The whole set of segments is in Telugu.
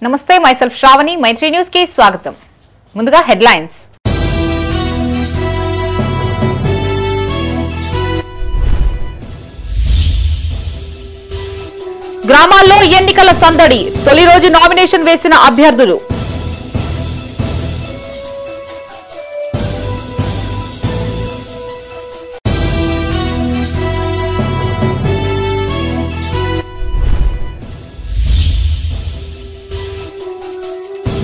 నమస్తే మైసెల్ఫ్ శ్రావణి మైత్రి న్యూస్ కి స్వాగతం. ముందుగా హెడ్లైన్స్. గ్రామాల్లో ఎన్నికల సందడి, తొలి రోజు నామినేషన్ వేసిన అభ్యర్థులు.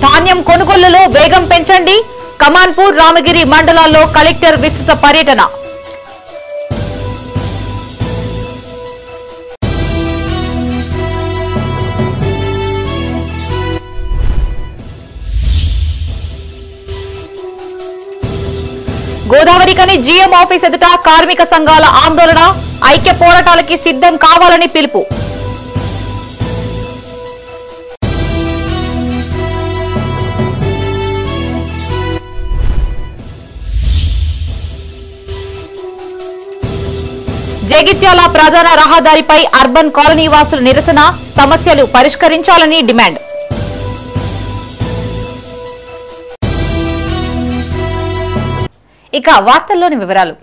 ధాన్యం కొనుగోలులో వేగం పెంచండి, కమాన్పూర్ రామగిరి మండలాల్లో కలెక్టర్ విస్తృత పర్యటన. గోదావరికని జీఎం ఆఫీస్ ఎదుట కార్మిక సంఘాల ఆందోళన, ఐక్య పోరాటాలకి సిద్ధం కావాలని పిలుపు. జగిత్యాల ప్రధాన రహదారిపై అర్బన్ కాలనీ వాసుల నిరసన, సమస్యలు పరిష్కరించాలని డిమాండ్. ఇక వార్తల్లోని వివరాలు.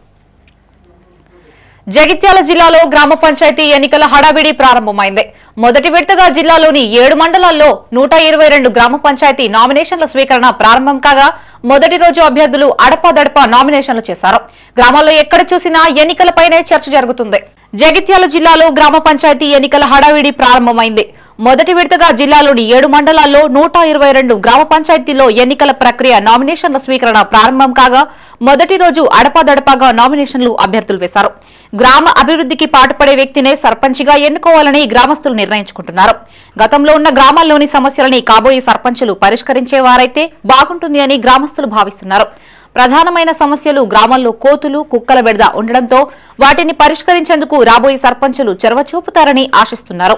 జగిత్యాల జిల్లాలో గ్రామ పంచాయతీ ఎన్నికల హడావిడి ప్రారంభమైంది. మొదటి విడతగా జిల్లాలోని 7 మండలాల్లో 122 గ్రామ పంచాయతీ నామినేషన్ల స్వీకరణ ప్రారంభం కాగా మొదటి రోజు అభ్యర్థులు అడపాదడపా నామినేషన్లు చేశారు. గ్రామాల్లో ఎక్కడ చూసినా ఎన్నికలపైనే చర్చ జరుగుతుంది. జగిత్యాల జిల్లాలో గ్రామ పంచాయతీ ఎన్నికల హడావిడి ప్రారంభమైంది. మొదటి విడతగా జిల్లాలోని 7 మండలాల్లో 122 గ్రామ పంచాయతీల్లో ఎన్నికల ప్రక్రియ నామినేషన్ల స్వీకరణ ప్రారంభం కాగా మొదటి రోజు అడపాదడపాగా నామినేషన్లు అభ్యర్థులు వేశారు. గ్రామ అభివృద్ధికి పాటుపడే వ్యక్తినే సర్పంచిగా ఎన్నుకోవాలని గ్రామస్తులు నిర్ణయించుకుంటున్నారు. గతంలో ఉన్న గ్రామాల్లోని సమస్యలని కాబోయే సర్పంచులు పరిష్కరించేవారైతే బాగుంటుంది అని గ్రామస్తులు భావిస్తున్నారు. ప్రధానమైన సమస్యలు గ్రామాల్లో కోతులు, కుక్కల బెడద ఉండడంతో వాటిని పరిష్కరించేందుకు రాబోయే సర్పంచులు చొరవ చూపుతారని ఆశిస్తున్నారు.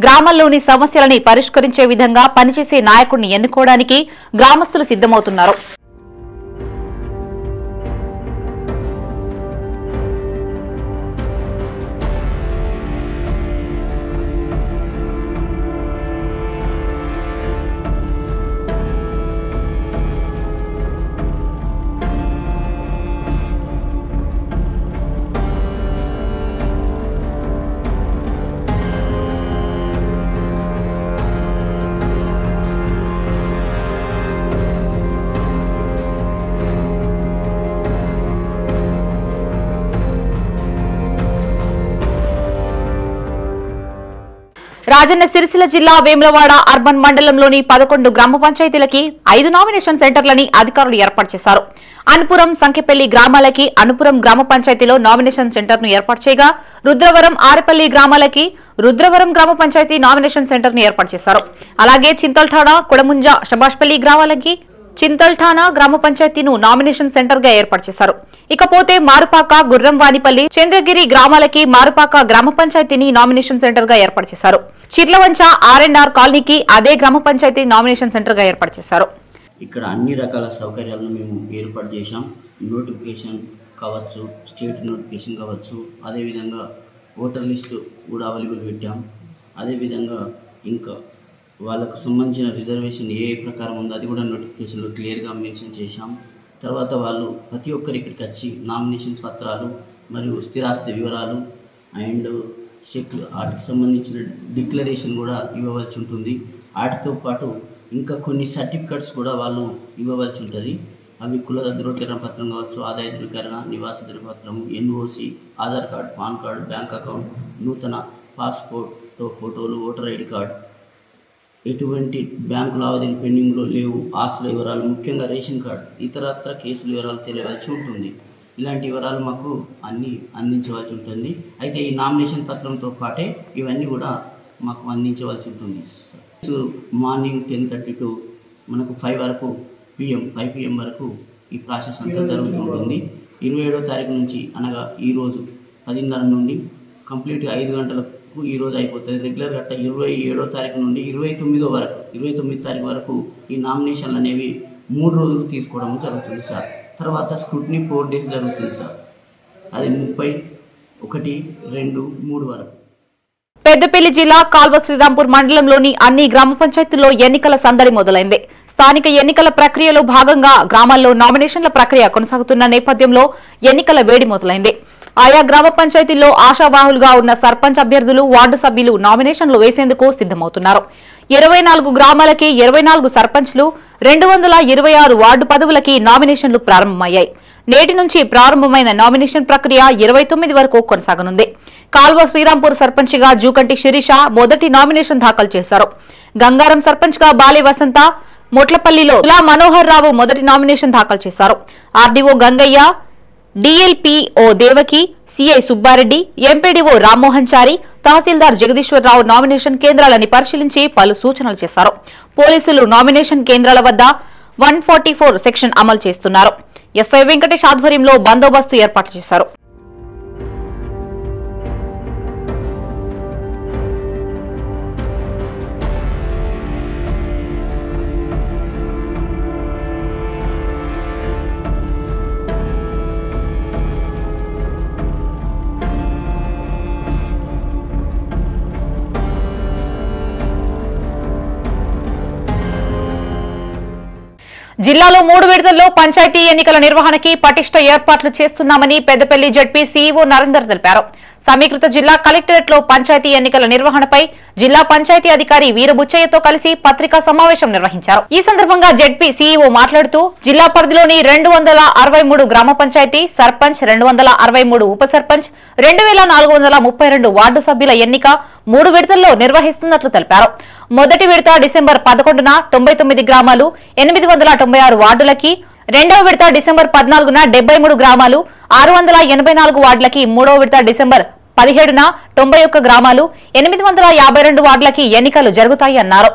గ్రామాల్లోని సమస్యలని పరిష్కరించే విధంగా పనిచేసే నాయకుడిని ఎన్నుకోవడానికి గ్రామస్తులు సిద్ధమవుతున్నారు. రాజన్న సిరిసిల్ల జిల్లా వేములవాడ అర్బన్ మండలంలోని 11 గ్రామ పంచాయతీలకి 5 నామినేషన్ సెంటర్లని అధికారులు ఏర్పాటు చేశారు. అనుపురం, సంఖ్యపల్లి గ్రామాలకి అనుపురం గ్రామ పంచాయతీలో నామినేషన్ సెంటర్ను ఏర్పాటు చేయగా రుద్రవరం, ఆరెపల్లి గ్రామాలకి రుద్రవరం గ్రామ పంచాయతీ నామినేషన్ సెంటర్ను ఏర్పాటు చేశారు. అలాగే చింతల్ఠానా, కుడముంజ, శబాష్పల్లి గ్రామాలకి చింతల్ఠానా గ్రామ పంచాయతీను నామినేషన్ సెంటర్ గా ఏర్పాటు చేశారు. ఇకపోతే మారుపాక, గుర్రంవానిపల్లి, చంద్రగిరి గ్రామాలకి మారుపాక గ్రామ పంచాయతీని నామినేషన్ సెంటర్ గా ఏర్పాటు చేశారు. చిర్లవంచ, R&R కాలనీకి అదే గ్రామ పంచాయతీ నామినేషన్ సెంటర్ గా ఏర్పాటు చేశారు. ఇక్కడ అన్ని రకాల సౌకర్యాలను మేము ఏర్పాటు చేశాం. నోటిఫికేషన్ కావచ్చు, స్టేట్ నోటిఫికేషన్ కావచ్చు, అదేవిధంగా ఓటర్ లిస్టు కూడా అవైలబుల్ పెట్టాం. అదేవిధంగా ఇంకా వాళ్ళకు సంబంధించిన రిజర్వేషన్ ఏ ప్రకారం ఉందో అది కూడా నోటిఫికేషన్లో క్లియర్గా మెన్షన్ చేశాం. తర్వాత వాళ్ళు ప్రతి ఒక్కరు ఇక్కడికి వచ్చి నామినేషన్ పత్రాలు మరియు స్థిరాస్తి వివరాలు అండ్ చెక్లు వాటికి సంబంధించిన డిక్లరేషన్ కూడా ఇవ్వవలసి ఉంటుంది. వాటితో పాటు ఇంకా కొన్ని సర్టిఫికెట్స్ కూడా వాళ్ళు ఇవ్వవలసి ఉంటుంది. అవి కుల ధృవీకరణ పత్రం కావచ్చు, ఆదాయ ధృవీకరణ, నివాస ధృవపత్రం, NOC, Aadhaar card, pan card, bank account, నూతన పాస్పోర్ట్తో ఫోటోలు, ఓటర్ ID కార్డు, ఎటువంటి బ్యాంకు లావాదేవీలు పెండింగ్లో లేవు, ఆస్తుల వివరాలు, ముఖ్యంగా రేషన్ కార్డు, ఇతరత్ర కేసుల వివరాలు తెలియవలసి ఉంటుంది. ఇలాంటి వివరాలు మాకు అన్నీ అందించవలసి ఉంటుంది. అయితే ఈ నామినేషన్ పత్రంతో పాటే ఇవన్నీ కూడా మాకు అందించవలసి ఉంటుంది. మార్నింగ్ 10:30 టు మనకు 5 వరకు PM వరకు ఈ ప్రాసెస్ అంతా జరుగుతుంటుంది. 27వ తారీఖు నుంచి అనగా ఈరోజు 10:30 నుండి కంప్లీట్గా 5 గంటలకు ఈరోజు అయిపోతుంది. రెగ్యులర్గా 27వ తారీఖు నుండి 29 తారీఖు వరకు ఈ నామినేషన్లు అనేవి 3 రోజులు తీసుకోవడం జరుగుతుంది సార్. తర్వాత స్క్రూటినీ 4 days జరుగుతుంది సార్. అది 30, 1, 2, 3 వరకు. పెద్దపల్లి జిల్లా కాల్వ శ్రీరాంపూర్ మండలంలోని అన్ని గ్రామ పంచాయతీల్లో ఎన్నికల సందడి మొదలైంది. స్థానిక ఎన్నికల ప్రక్రియలో భాగంగా గ్రామాల్లో నామినేషన్ల ప్రక్రియ కొనసాగుతున్న నేపథ్యంలో ఎన్నికల వేడి మొదలైంది. ఆయా గ్రామ పంచాయతీల్లో ఆశావాహులుగా ఉన్న సర్పంచ్ అభ్యర్థులు, వార్డు సభ్యులు నామినేషన్లు వేసేందుకు సిద్దమవుతున్నారు. 24 గ్రామాలకి 24 సర్పంచ్లు, 226 వార్డు పదవులకి నామినేషన్లు ప్రారంభమయ్యాయి. నేటి నుంచి ప్రారంభమైన నామినేషన్ ప్రక్రియ 29 వరకు కొనసాగనుంది. కాల్వ శ్రీరాంపూర్ సర్పంచ్ గా జూకంటి శిరీష మొదటి నామినేషన్ దాఖలు చేశారు. గంగారం సర్పంచ్ గా బాలే వసంత, మొట్లపల్లిలో తులా మనోహర్ రావు మొదటి నామినేషన్ దాఖలు చేశారు. RDO Gangaiah, DLPO Devaki, CI Subbareddy, MPDO Rammohan Chari, tahsildar Jagadeeswararao nomination కేంద్రాలని పరిశీలించి పలు సూచనలు చేశారు. పోలీసులు నామినేషన్ కేంద్రాల వద్ద 144 సెక్షన్ అమలు చేస్తున్నారు. ఎస్ఐ వెంకటేష్ ఆధ్వర్యంలో బందోబస్తు ఏర్పాటు చేశారు. జిల్లాలో 3 విడతల్లో పంచాయతీ ఎన్నికల నిర్వహణకి పటిష్ట ఏర్పాట్లు చేస్తున్నామని పెద్దపల్లి జడ్పీ సీఈఓ నరేందర్ తెలిపారు. సమీకృత జిల్లా కలెక్టరేట్లో పంచాయతీ ఎన్నికల నిర్వహణపై జిల్లా పంచాయతీ అధికారి వీరబుచ్చయ్యతో కలిసి పత్రికా సమావేశం నిర్వహించారు. ఈ సందర్భంగా జడ్పీ సీఈఓ మాట్లాడుతూ జిల్లా పరిధిలోని 263 గ్రామ పంచాయతీ, సర్పంచ్, 263 ఉప సర్పంచ్, 2432 వార్డు సభ్యుల ఎన్నిక 3 విడతల్లో నిర్వహిస్తున్నట్లు తెలిపారు. మొదటి విడత డిసెంబర్ 11న 99 గ్రామాలు 896 వార్డులకి, రెండవ విడత డిసెంబర్ 14న 73 గ్రామాలు 684 వార్డులకి, మూడవ విడత డిసెంబర్ 17న 91 గ్రామాలు 852 వార్డులకి ఎన్నికలు జరుగుతాయి అన్నారు.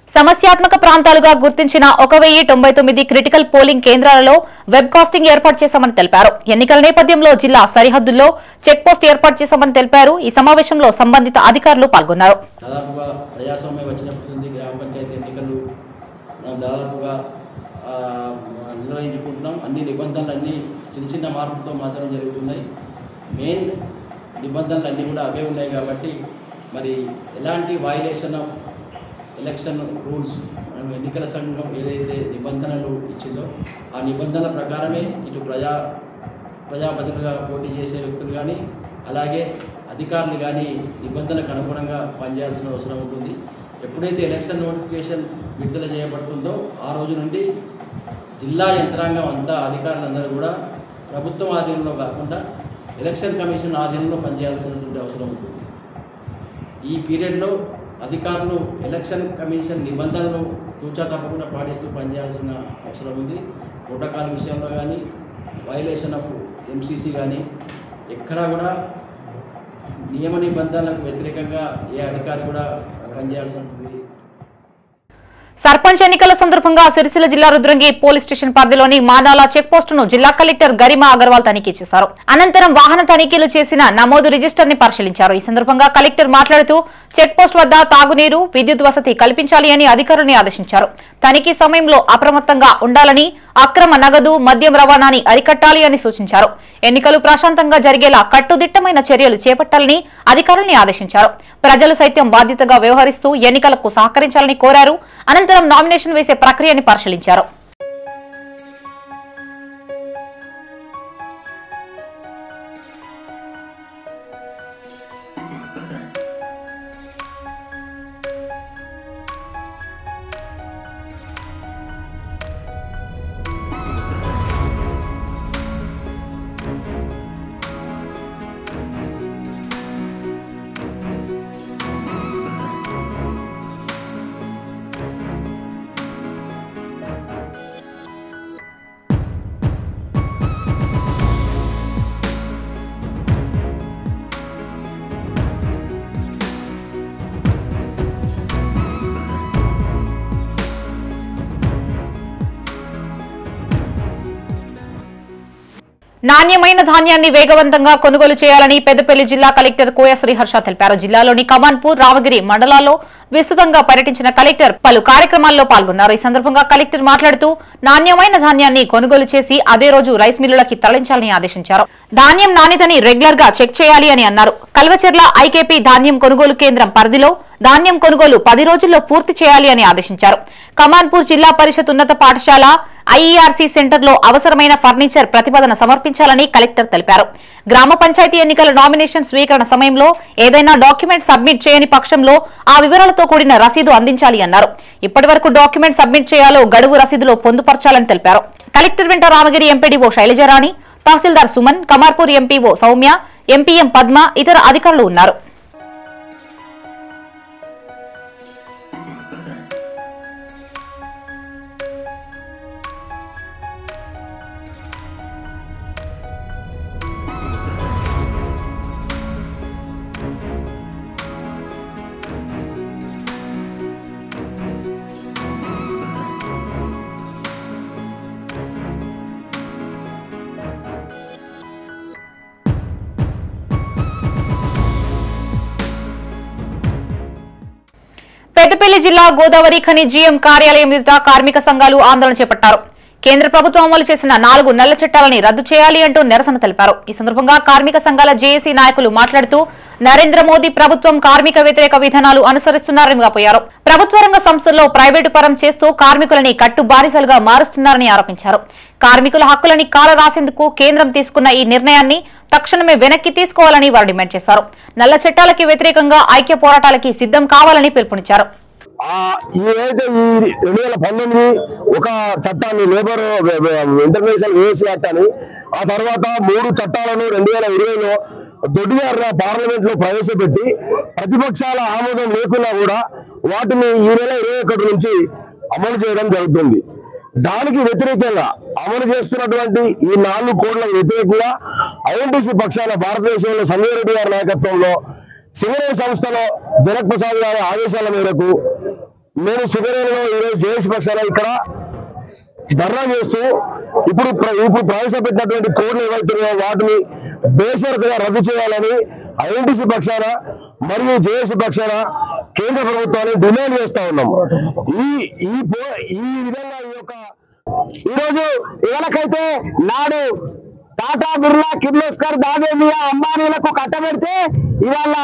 సమస్యాత్మక ప్రాంతాలుగా గుర్తించిన 1099 క్రిటికల్ పోలింగ్ కేంద్రాలలో వెబ్ కాస్టింగ్ ఏర్పాటు చేశామని తెలిపారు. ఎన్నికల నేపథ్యంలో జిల్లా సరిహద్దుల్లో చెక్ పోస్ట్ ఏర్పాటు చేశామని తెలిపారు. ఈ సమావేశంలో సంబంధిత అధికారులు పాల్గొన్నారు. నిర్వహించుకుంటున్నాం. అన్ని నిబంధనలు అన్ని చిన్న మార్పులతో మాత్రం జరుగుతున్నాయి. మెయిన్ నిబంధనలు అన్నీ కూడా అవే ఉన్నాయి కాబట్టి మరి ఎలాంటి వయలేషన్ ఆఫ్ ఎలక్షన్ రూల్స్ ఎన్నికల సంఘం ఏదైతే నిబంధనలు ఇచ్చిందో ఆ నిబంధనల ప్రకారమే ఇటు ప్రజాప్రతినిధులుగా పోటీ చేసే వ్యక్తులు కానీ అలాగే అధికారులు కానీ నిబంధనలకు అనుగుణంగా పనిచేయాల్సిన అవసరం ఉంటుంది. ఎప్పుడైతే ఎలక్షన్ నోటిఫికేషన్ విడుదల చేయబడుతుందో ఆ రోజు నుండి జిల్లా యంత్రాంగం అంతా అధికారులందరూ కూడా ప్రభుత్వం ఆధీనంలో కాకుండా ఎలక్షన్ కమిషన్ ఆధీనంలో పనిచేయాల్సినటువంటి అవసరం ఉంటుంది. ఈ పీరియడ్లో అధికారులు ఎలక్షన్ కమిషన్ నిబంధనలు తూచా తప్పకుండా పాటిస్తూ పనిచేయాల్సిన అవసరం ఉంది. ప్రోటోకాల్ విషయంలో కానీ వయలేషన్ ఆఫ్ ఎంసీసీ కానీ ఎక్కడా కూడా నియమ నిబంధనలకు వ్యతిరేకంగా ఏ అధికారి కూడా పనిచేయాల్సి ఉంటుంది. సర్పంచ్ ఎన్నికల సందర్భంగా సిరిసిల్ల జిల్లా రుద్రంగి పోలీస్ స్టేషన్ పరిధిలోని మానాల చెక్ పోస్టును జిల్లా కలెక్టర్ గరిమా అగర్వాల్ తనిఖీ చేశారు. అనంతరం వాహన తనిఖీలు చేసిన నమోదు రిజిస్టర్ ని పరిశీలించారు. ఈ సందర్భంగా కలెక్టర్ మాట్లాడుతూ చెక్ పోస్ట్ వద్ద తాగునీరు, విద్యుత్ వసతి కల్పించాలి అని అధికారులను ఆదేశించారు. తనిఖీ సమయంలో అప్రమత్తంగా ఉండాలని, అక్రమ నగదు, మద్యం రవాణాని అరికట్టాలి అని సూచించారు. ఎన్నికలు ప్రశాంతంగా జరిగేలా కట్టుదిట్టమైన చర్యలు చేపట్టాలని అధికారుల్ని ఆదేశించారు. ప్రజలు సైతం బాధ్యతగా వ్యవహరిస్తూ ఎన్నికలకు సహకరించాలని కోరారు. అనంతరం నామినేషన్ వేసే ప్రక్రియని పరిశీలించారు. నాణ్యమైన ధాన్యాన్ని వేగవంతంగా కొనుగోలు చేయాలని పెద్దపల్లి జిల్లా కలెక్టర్ కోయ శ్రీహర్ష తెలిపారు. జిల్లాలోని కమాన్పూర్, రామగిరి మండలాల్లో విస్తృతంగా పర్యటించిన కలెక్టర్ పలు కార్యక్రమాల్లో పాల్గొన్నారు. ఈ సందర్భంగా కలెక్టర్ మాట్లాడుతూ నాణ్యమైన ధాన్యాన్ని కొనుగోలు చేసి అదే రోజు రైస్ మిల్లులకి తరలించాలని ఆదేశించారు. ధాన్యం నాణ్యతని రెగ్యులర్ గా చెక్ చేయాలి అని అన్నారు. కల్వచెర్ల ఐకేపీ ధాన్యం కొనుగోలు కేంద్రం పరిధిలో ధాన్యం కొనుగోలు 10 రోజుల్లో పూర్తి చేయాలి అని ఆదేశించారు. కమాన్పూర్ జిల్లా పరిషత్ ఉన్నత పాఠశాల ఐఈఆర్సీ సెంటర్లో అవసరమైన ఫర్నిచర్ ప్రతిపాదన సమర్పించాలని కలెక్టర్ తెలిపారు. గ్రామ పంచాయతీ ఎన్నికల నామినేషన్ స్వీకరణ సమయంలో ఏదైనా డాక్యుమెంట్ సబ్మిట్ చేయని పక్షంలో ఆ వివరాలతో కూడిన రసీదు అందించాలి అన్నారు. ఇప్పటివరకు డాక్యుమెంట్ సబ్మిట్ చేయాలో గడువు రసీదులో పొందుపరచాలని తెలిపారు. కలెక్టర్ వెంట రామగిరి ఎంపీడీఓ శైలజారాణి, తహసీల్దార్ సుమన్, కమార్పూర్ ఎంపీఓ సౌమ్య, ఎంపీఎం పద్మ ఇతర అధికారులు ఉన్నారు. పెద్దపల్లి జిల్లా గోదావరి ఖని జీఎం కార్యాలయం ఎదుట కార్మిక సంఘాలు ఆందోళన చేపట్టారు. కేంద్ర ప్రభుత్వం అమలు చేసిన 4 నల్ల చట్టాలని రద్దు చేయాలి అంటూ నిరసన తెలిపారు. ఈ సందర్భంగా కార్మిక సంఘాల జేఏసీ నాయకులు మాట్లాడుతూ నరేంద్ర మోదీ ప్రభుత్వం కార్మిక వ్యతిరేక విధానాలు అనుసరిస్తున్నారని వాపోయారు. ప్రభుత్వ రంగ సంస్థల్లో ప్రైవేటు పరం చేస్తూ కార్మికులని కట్టు బానిసలుగా మారుస్తున్నారని ఆరోపించారు. కార్మికుల హక్కులని కాలరాసేందుకు కేంద్రం తీసుకున్న ఈ నిర్ణయాన్ని తక్షణమే వెనక్కి తీసుకోవాలని వారు డిమాండ్ చేశారు. నల్ల చట్టాలకి వ్యతిరేకంగా ఐక్య పోరాటాలకి సిద్ధం కావాలని పిలుపునిచ్చారు. ఏదైతే ఈ 2019 ఒక చట్టాన్ని లేబర్ ఇంటర్నేషనల్ వేసి యాక్ట్ అని, ఆ తర్వాత 3 చట్టాలను 2020లో దొడ్డిగారిన పార్లమెంట్ లో ప్రవేశపెట్టి ప్రతిపక్షాల ఆమోదం లేకున్నా కూడా వాటిని ఈ నెల 21 నుంచి అమలు చేయడం జరుగుతుంది. దానికి వ్యతిరేకంగా అమలు చేస్తున్నటువంటి ఈ 4 కోడ్లకు వ్యతిరేకంగా ఐఎన్టీసీ పక్షాన భారతదేశంలో సంజయ్ రెడ్డి గారి నాయకత్వంలో సింగరేణి సంస్థలో జనక్ ప్రసాద్ గారి ఆదేశాల మేరకు మేము సింగరేణిలో ఈరోజు జేఏసీ పక్షాన ఇక్కడ ధర్నా చేస్తూ ఇప్పుడు ప్రవేశపెట్టినటువంటి కోడ్లు ఏవైతున్నాయో వాటిని బేషరతుగా రద్దు చేయాలని ఐఎన్టీసీ పక్షాన మరియు జేఏసీ పక్షాన కేంద్ర ప్రభుత్వాన్ని డిమాండ్ చేస్తా ఉన్నాం. ఈ విధంగా ఈరోజు ఎవరికైతే నాడు టాటా, బిర్లా, కిర్లోస్కర్, దావేమియా, అంబానీలకు కట్టబెడితే ఇవాళ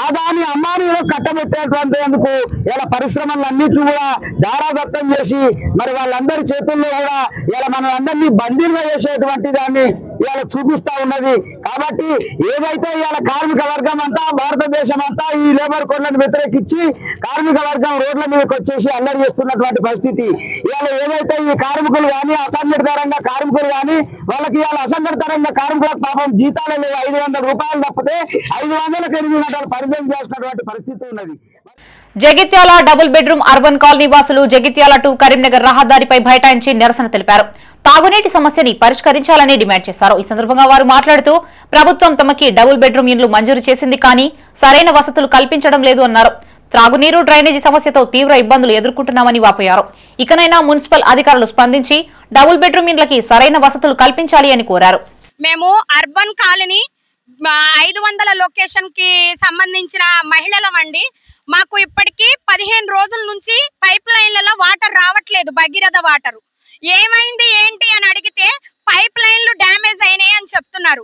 ఆదాని అంబానీలకు కట్టబెట్టేటువంటిందుకు ఇలా పరిశ్రమలన్నింటినీ కూడా దారాదత్తం చేసి మరి వాళ్ళందరి చేతుల్లో కూడా ఇలా మనం అందరినీ బందీలుగా చేసేటువంటి దాన్ని ఇవాళ చూపిస్తా ఉన్నది. కాబట్టి ఏదైతే ఇవాళ కార్మిక వర్గం అంతా భారతదేశం అంతా ఈ లేబర్ కోడ్లను వ్యతిరేకించి కార్మిక వర్గం రోడ్ల మీదకి వచ్చేసి అల్లరి చేస్తున్నటువంటి పరిస్థితి, ఇవాళ ఏదైతే ఈ కార్మికులు కానీ అసంఘటిత రంగ కార్మికులు కానీ వాళ్ళకి ఇవాళ అసంఘటిత రంగ కార్మికులకు పాపం జీతాలు లేవు, 500 రూపాయలు తప్పితే 500లకు 8 గంటలు పరిచయం చేస్తున్నటువంటి పరిస్థితి ఉన్నది. Jagtial double bedroom urban colony వాసులు జగిత్యాల టు కరీంనగర్ రహదారిపై బైఠాయించి నిరసన తెలిపారు. తాగునీటి సమస్యని పరిష్కరించాలని డిమాండ్ చేశారు. ఈ సందర్భంగా వారు మాట్లాడుతూ ప్రభుత్వం తమకి డబుల్ బెడ్రూమ్ ఇండ్లు మంజూరు చేసింది కానీ సరైన వసతులు కల్పించడం లేదు అన్నారు. త్రాగునీరు, డ్రైనేజీ సమస్యతో తీవ్ర ఇబ్బందులు ఎదుర్కొంటున్నామని వాపోయారు. ఇకనైనా మున్సిపల్ అధికారులు స్పందించి డబుల్ బెడ్రూమ్ ఇండ్లకి సరైన వసతులు కల్పించాలి అని కోరారు. మేము అర్బన్ కాలనీ 500 లొకేషన్ కి సంబంధించిన మహిళలమండి. మాకు ఇప్పటికీ 15 రోజుల నుంచి పైప్ లైన్లలో వాటర్ రావట్లేదు, భగీరథ వాటర్. ఏమైంది ఏంటి అని అడిగితే పైప్ లైన్లు డ్యామేజ్ అయినాయి అని చెప్తున్నారు.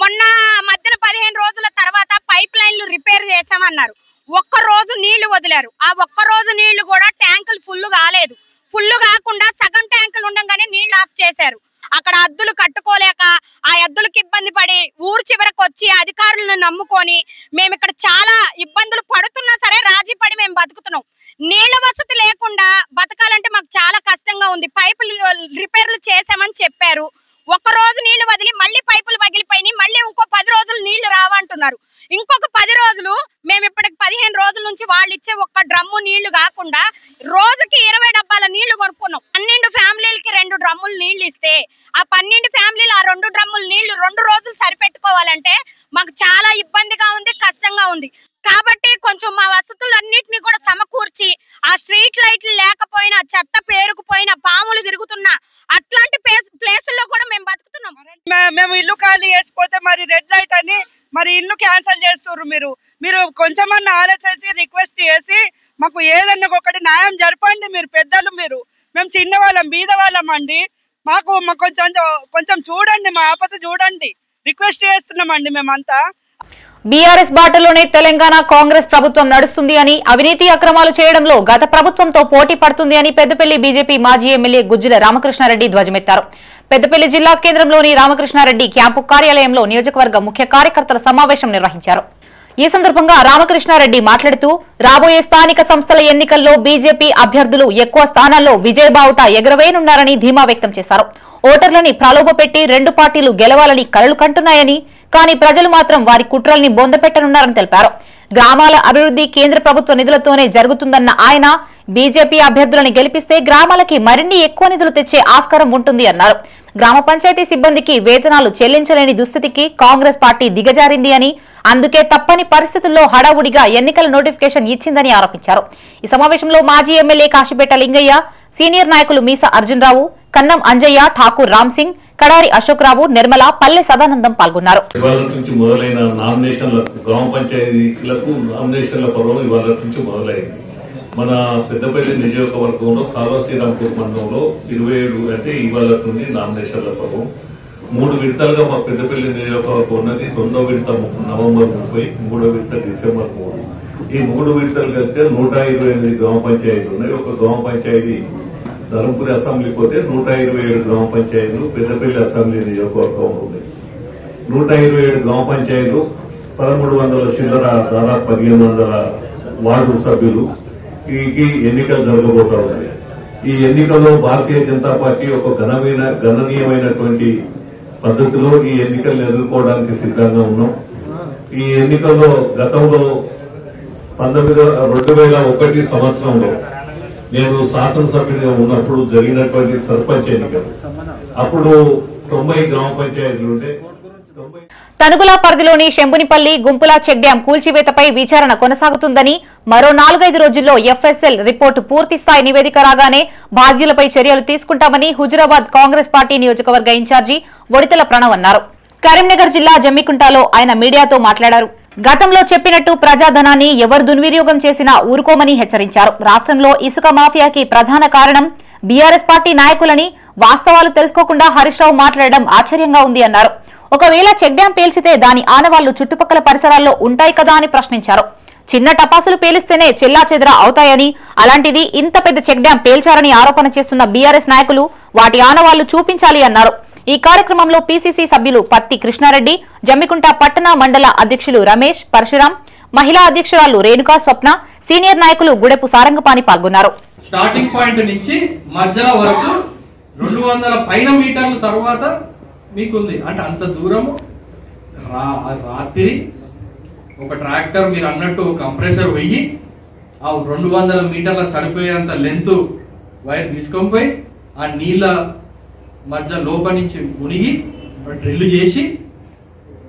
మొన్న మధ్యన 15 రోజుల తర్వాత పైప్ లైన్లు రిపేర్ చేసామన్నారు. ఒక్క రోజు నీళ్లు వదిలారు. ఆ ఒక్క రోజు నీళ్లు కూడా ట్యాంకులు ఫుల్ కాలేదు. ఫుల్ కాకుండా సగం ట్యాంకులు ఉండగానే నీళ్లు ఆఫ్ చేశారు. అక్కడ అద్దులు కట్టుకోలేక ఆ అద్దులకు ఇబ్బంది పడి ఊరు చివరకు వచ్చి అధికారులను నమ్ముకొని మేము ఇక్కడ చాలా ఇబ్బందులు పడుతున్నా సరే రాజీ పడి మేము బతుకుతున్నాం. నీళ్ల వసతి లేకుండా బతకాలంటే మాకు చాలా కష్టంగా ఉంది. పైపులు రిపేర్లు చేసామని చెప్పారు. ఒక్క రోజు నీళ్లు వదిలి మళ్ళీ పైపులు పగిలిపోయినాయి. మళ్ళీ ఇంకో 10 రోజులు నీళ్లు రావంటున్నారు. ఇంకొక 10 రోజులు మేము ఇప్పటికి 15 రోజుల నుంచి వాళ్ళు ఇచ్చే ఒక్క డ్రమ్ము నీళ్లు కాకుండా రోజుకి 20 డబ్బాల నీళ్లు కొనుక్కున్నాం. 12 ఫ్యామిలీలకి 2 డ్రమ్ములు నీళ్లు ఇస్తే ఆ 12 ఫ్యామిలీలు ఆ 2 డ్రమ్ముల నీళ్లు 2 రోజులు సరిపెట్టుకోవాలంటే మాకు చాలా ఇబ్బందిగా ఉంది, కష్టంగా ఉంది. కాబట్టి కొంచెం మా వసతులన్నిటినీ కూడా సమకూర్చి ఆ స్ట్రీట్ లైట్లు లేకపోయినా, చెత్త పేరుకుపోయినా, పాములు తిరుగుతున్నా అట్లాంటి ప్లేసుల్లో కూడా మేము బతుకుతున్నాం. మేము ఇల్లు ఖాళీ చేసిపోతే మరి రెడ్ లైట్ అని మరి ఇల్లు క్యాన్సిల్ చేస్తున్నారు. మీరు కొంచెమన్నా ఆలోచించి రిక్వెస్ట్ చేసి మాకు ఏదన్నా ఒకటి న్యాయం జరపండి. మీరు పెద్దలు, మేము చిన్నవాళ్ళం, బీద వాళ్ళం అండి. మాకు కొంచెం చూడండి, మా ఆపద చూడండి, రిక్వెస్ట్ చేస్తున్నామండి మేమంతా. బీఆర్ఎస్ బాటలోనే తెలంగాణ కాంగ్రెస్ ప్రభుత్వం నడుస్తుంది అని, అవినీతి అక్రమాలు చేయడంలో గత ప్రభుత్వంతో పోటీ పడుతుంది అని పెద్దపల్లి బీజేపీ మాజీ ఎమ్మెల్యే గుజ్జుల రామకృష్ణారెడ్డి ధ్వజమెత్తారు. పెద్దపల్లి జిల్లా కేంద్రంలోని రామకృష్ణారెడ్డి క్యాంపు కార్యాలయంలో నియోజకవర్గ ముఖ్య కార్యకర్తల సమావేశం నిర్వహించారు. ఈ సందర్భంగా రామకృష్ణారెడ్డి మాట్లాడుతూ రాబోయే స్థానిక సంస్థల ఎన్నికల్లో బీజేపీ అభ్యర్థులు ఎక్కువ స్థానాల్లో విజయబావుట ఎగరవేయనున్నారని ధీమా వ్యక్తం చేశారు. ఓటర్లని ప్రలోభపెట్టి రెండు పార్టీలు గెలవాలని కలలు కంటున్నాయని, కానీ ప్రజలు మాత్రం వారి కుట్రల్ని బొందపెట్టనున్నారని తెలిపారు. గ్రామాల అభివృద్ధి కేంద్ర ప్రభుత్వ నిధులతోనే జరుగుతుందన్న ఆయన, బీజేపీ అభ్యర్థులను గెలిపిస్తే గ్రామాలకి మరిన్ని ఎక్కువ నిధులు తెచ్చే ఆస్కారం ఉంటుంది అన్నారు. గ్రామ పంచాయతీ సిబ్బందికి వేతనాలు చెల్లించలేని దుస్థితికి కాంగ్రెస్ పార్టీ దిగజారింది అని, అందుకే తప్పని పరిస్థితుల్లో హడావుడిగా ఎన్నికల నోటిఫికేషన్ ఇచ్చిందని ఆరోపించారు. ఈ సమావేశంలో మాజీ ఎమ్మెల్యే కాశీపేట లింగయ్య, సీనియర్ నాయకులు మీసా అర్జున్రావు, కన్నం అంజయ్య, ఠాకూర్ రామ్ సింగ్, కడారి అశోక్ రావు, నిర్మల, పల్లె సదానందం పాల్గొన్నారు. ఇవాళ నుంచి మొదలైన నామినేషన్ల గ్రామ పంచాయతీలకు నామినేషన్ల పర్వం ఇవాళ నుంచి మొదలైంది. మన పెద్దపల్లి నియోజకవర్గంలో కాల్వ శ్రీరాంపూర్ మండలంలో 27 అంటే ఇవాళ నుండి నామినేషన్ల పర్వం 3 విడతలుగా మా పెద్దపల్లి నియోజకవర్గం ఉన్నది. 9వ విడత నవంబర్ 30, 3వ విడత డిసెంబర్ 3. ఈ 3 విడతలు కలిపితే 128 గ్రామ పంచాయతీలు ఉన్నాయి. ఒక గ్రామ పంచాయతీ ధర్మపురి అసెంబ్లీకి పోతే 127 గ్రామ పంచాయతీలు పెద్దపల్లి అసెంబ్లీ నియోజకవర్గం ఉన్నాయి. 127 గ్రామ పంచాయతీలు 1300 చిల్లర, దాదాపు 1500 వార్డు సభ్యులు ఈ ఎన్నికలు జరగబోతా ఉన్నాయి. ఈ ఎన్నికల్లో భారతీయ జనతా పార్టీ ఒక గణనీయమైనటువంటి పద్ధతిలో ఈ ఎన్నికలను ఎదుర్కోవడానికి సిద్ధంగా ఉన్నాం. ఈ ఎన్నికల్లో గతంలో 2001 సంవత్సరంలో నేను శాసనసభ్యుడిగా ఉన్నప్పుడు జరిగినటువంటి సర్పంచ్ ఎన్నికలు, అప్పుడు 90 గ్రామ పంచాయతీలు ఉంటే తనుగుల పరిధిలోని శంభునిపల్లి గుంపుల చెక్ డ్యాం కూల్చివేతపై విచారణ కొనసాగుతుందని, మరో 4-5 రోజుల్లో ఎఫ్ఎస్ఎల్ రిపోర్టు పూర్తి స్థాయి నివేదిక రాగానే బాధ్యులపై చర్యలు తీసుకుంటామని హుజురాబాద్ కాంగ్రెస్ పార్టీ నియోజకవర్గ ఇన్ఛార్జి ఒడితల ప్రణవ్ అన్నారు. కరీంనగర్ జిల్లా జమ్మికుంటలో ఆయన మీడియాతో మాట్లాడారు. గతంలో చెప్పినట్టు ప్రజాధనాన్ని ఎవరు దుర్వినియోగం చేసినా ఊరుకోమని హెచ్చరించారు. రాష్ట్రంలో ఇసుక మాఫియాకి ప్రధాన కారణం బీఆర్ఎస్ పార్టీ నాయకులని, వాస్తవాలు తెలుసుకోకుండా హరీష్ రావు మాట్లాడడం ఆశ్చర్యంగా ఉంది అన్నారు. ఒకవేళ చెక్ డ్యాం పేల్చితే దాని ఆనవాళ్లు చుట్టుపక్కల పరిసరాల్లో ఉంటాయి కదా అని ప్రశ్నించారు. చిన్న టపాసులు పేలిస్తేనే చెల్లాచెదరా అవుతాయని, అలాంటిది ఇంత పెద్ద చెక్ డ్యాం పేల్చారని ఆరోపణ చేస్తున్న బీఆర్ఎస్ నాయకులు వాటి ఆనవాళ్లు చూపించాలి అన్నారు. ఈ కార్యక్రమంలో పీసీసీ సభ్యులు పత్తి కృష్ణారెడ్డి, జమ్మికుంట పట్టణ మండల అధ్యక్షులు రమేష్, పరశురాం, మహిళా అధ్యక్షురాలు రేణుకా స్వప్న, సీనియర్ నాయకులు గుడెపు సారంగపాణి పాల్గొన్నారు. స్టార్టింగ్ పాయింట్ నుంచి మధ్యలో వరకు 200 పైన మీటర్ల తర్వాత మీకుంది అంటే అంత దూరము. రాత్రి ఒక ట్రాక్టర్ మీరు అన్నట్టు కంప్రెసర్ వెయ్యి ఆ 200 మీటర్ల సరిపోయేంత లెంత్ వైర్ తీసుకొని పోయి ఆ నీళ్ళ మధ్య లోపల నుంచి మునిగి డ్రిల్ చేసి,